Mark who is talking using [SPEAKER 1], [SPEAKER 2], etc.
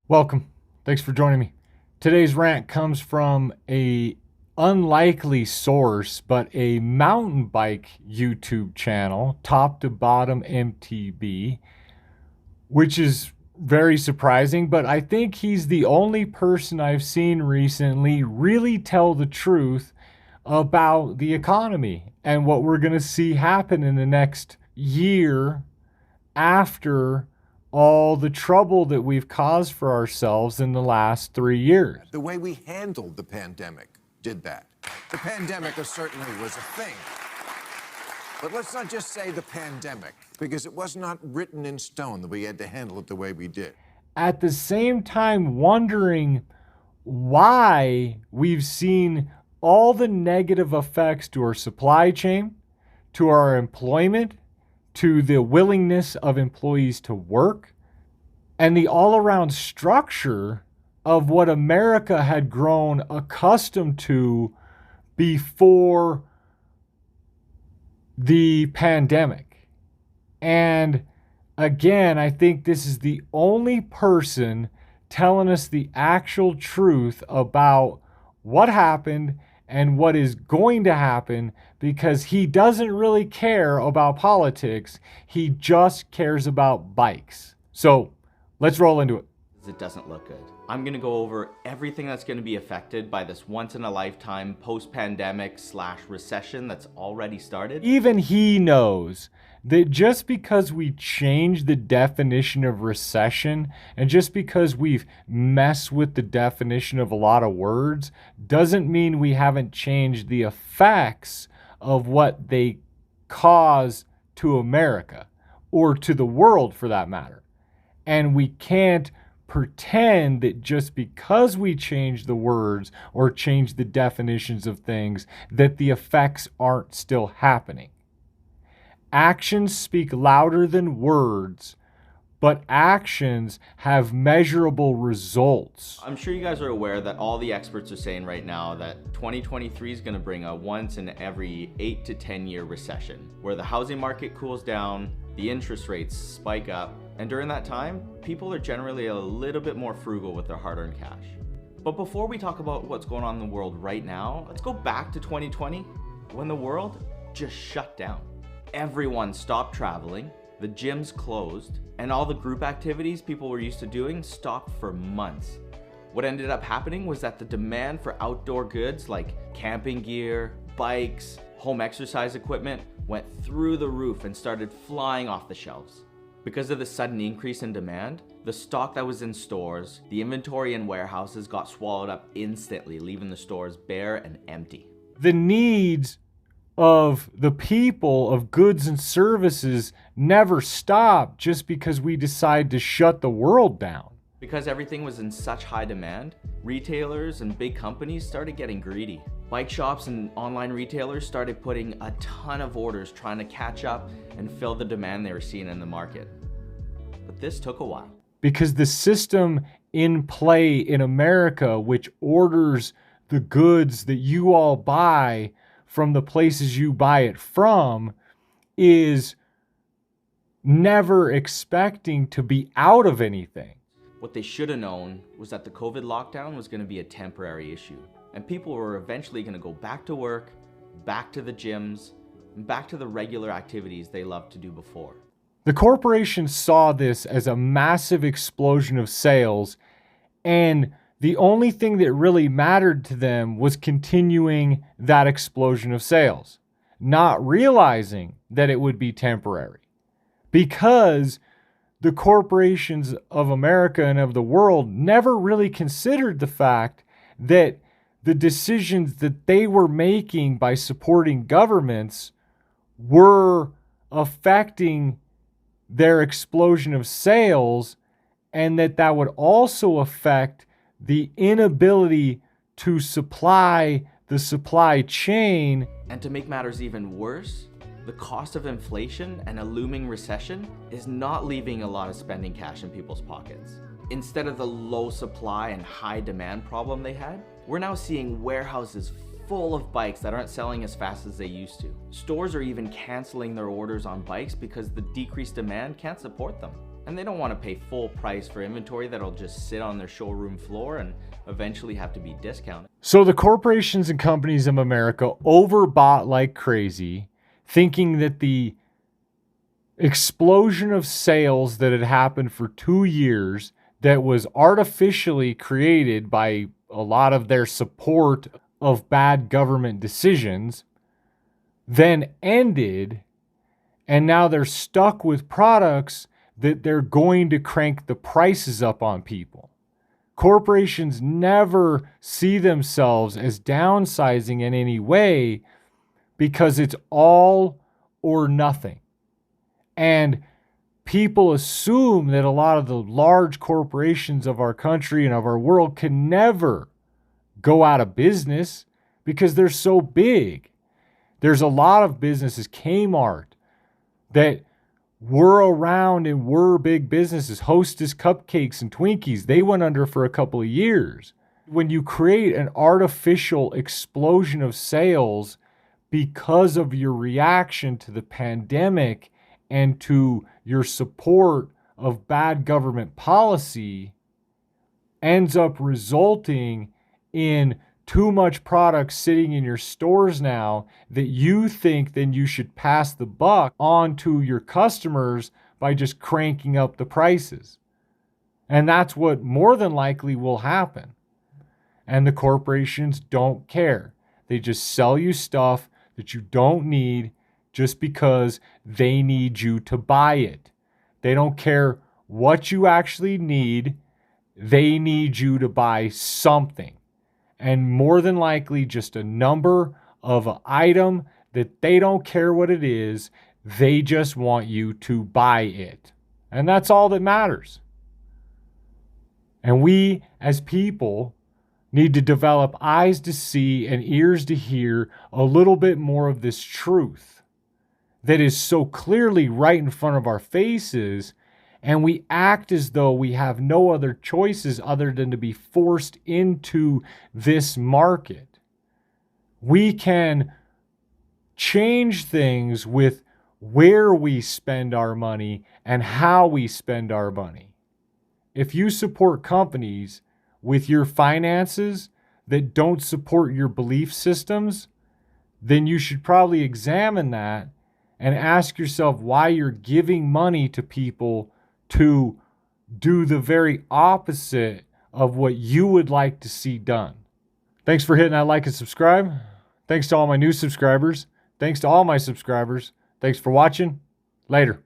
[SPEAKER 1] Welcome. Thanks for joining me. Today's rant comes from a unlikely source, but a mountain bike YouTube channel, Top to Bottom MTB, which is very surprising, but I think he's the only person I've seen recently really tell the truth about the economy and what we're going to see happen in the next year after all the trouble that we've caused for ourselves in the last 3 years.
[SPEAKER 2] The way we handled the pandemic did that. The pandemic certainly was a thing. But let's not just say the pandemic, because it was not written in stone that we had to handle it the way we did.
[SPEAKER 1] At the same time, wondering why we've seen all the negative effects to our supply chain, to our employment, to the willingness of employees to work, and the all-around structure of what America had grown accustomed to before the pandemic. And again, I think this is the only person telling us the actual truth about what happened and what is going to happen, because he doesn't really care about politics. He just cares about bikes. So let's roll into it.
[SPEAKER 3] It doesn't look good. I'm gonna go over everything that's gonna be affected by this once in a lifetime post-pandemic / recession that's already started.
[SPEAKER 1] Even he knows that just because we change the definition of recession and just because we've messed with the definition of a lot of words doesn't mean we haven't changed the effects of what they cause to America or to the world for that matter. And we can't pretend that just because we change the words or change the definitions of things that the effects aren't still happening. Actions speak louder than words, but actions have measurable results.
[SPEAKER 3] I'm sure you guys are aware that all the experts are saying right now that 2023 is going to bring a once in every 8 to 10 year recession where the housing market cools down, the interest rates spike up, and during that time, people are generally a little bit more frugal with their hard-earned cash. But before we talk about what's going on in the world right now, let's go back to 2020 when the world just shut down. Everyone stopped traveling, the gyms closed, and all the group activities people were used to doing stopped for months. What ended up happening was that the demand for outdoor goods like camping gear, bikes, home exercise equipment went through the roof and started flying off the shelves. Because of the sudden increase in demand, the stock that was in stores, the inventory in warehouses got swallowed up instantly, leaving the stores bare and empty.
[SPEAKER 1] The needs of the people of goods and services never stop just because we decide to shut the world down.
[SPEAKER 3] Because everything was in such high demand, retailers and big companies started getting greedy. Bike shops and online retailers started putting a ton of orders trying to catch up and fill the demand they were seeing in the market. But this took a while.
[SPEAKER 1] Because the system in play in America, which orders the goods that you all buy from the places you buy it from, is never expecting to be out of anything.
[SPEAKER 3] What they should have known was that the COVID lockdown was going to be a temporary issue, and people were eventually going to go back to work, back to the gyms, and back to the regular activities they loved to do before.
[SPEAKER 1] The corporations saw this as a massive explosion of sales, and the only thing that really mattered to them was continuing that explosion of sales, not realizing that it would be temporary. Because the corporations of America and of the world never really considered the fact that the decisions that they were making by supporting governments were affecting their explosion of sales, and that would also affect the inability to supply the supply chain.
[SPEAKER 3] And to make matters even worse, the cost of inflation and a looming recession is not leaving a lot of spending cash in people's pockets. Instead of the low supply and high demand problem they had, we're now seeing warehouses full of bikes that aren't selling as fast as they used to. Stores are even canceling their orders on bikes because the decreased demand can't support them. And they don't want to pay full price for inventory that'll just sit on their showroom floor and eventually have to be discounted.
[SPEAKER 1] So the corporations and companies of America overbought like crazy, thinking that the explosion of sales that had happened for 2 years that was artificially created by a lot of their support of bad government decisions then ended, and now they're stuck with products that they're going to crank the prices up on people. Corporations never see themselves as downsizing in any way because it's all or nothing. And people assume that a lot of the large corporations of our country and of our world can never go out of business because they're so big. There's a lot of businesses, Kmart, that were around and were big businesses. Hostess Cupcakes and Twinkies, they went under for a couple of years. When you create an artificial explosion of sales because of your reaction to the pandemic and to your support of bad government policy, ends up resulting in too much product sitting in your stores now that you think then you should pass the buck on to your customers by just cranking up the prices. And that's what more than likely will happen. And the corporations don't care. They just sell you stuff that you don't need just because they need you to buy it. They don't care what you actually need. They need you to buy something. And more than likely just a number of an item that they don't care what it is. They just want you to buy it. And that's all that matters. And we as people need to develop eyes to see and ears to hear a little bit more of this truth that is so clearly right in front of our faces, and we act as though we have no other choices other than to be forced into this market. We can change things with where we spend our money and how we spend our money. If you support companies with your finances that don't support your belief systems, then you should probably examine that and ask yourself why you're giving money to people to do the very opposite of what you would like to see done. Thanks for hitting that like and subscribe. Thanks to all my new subscribers. Thanks to all my subscribers. Thanks for watching. Later.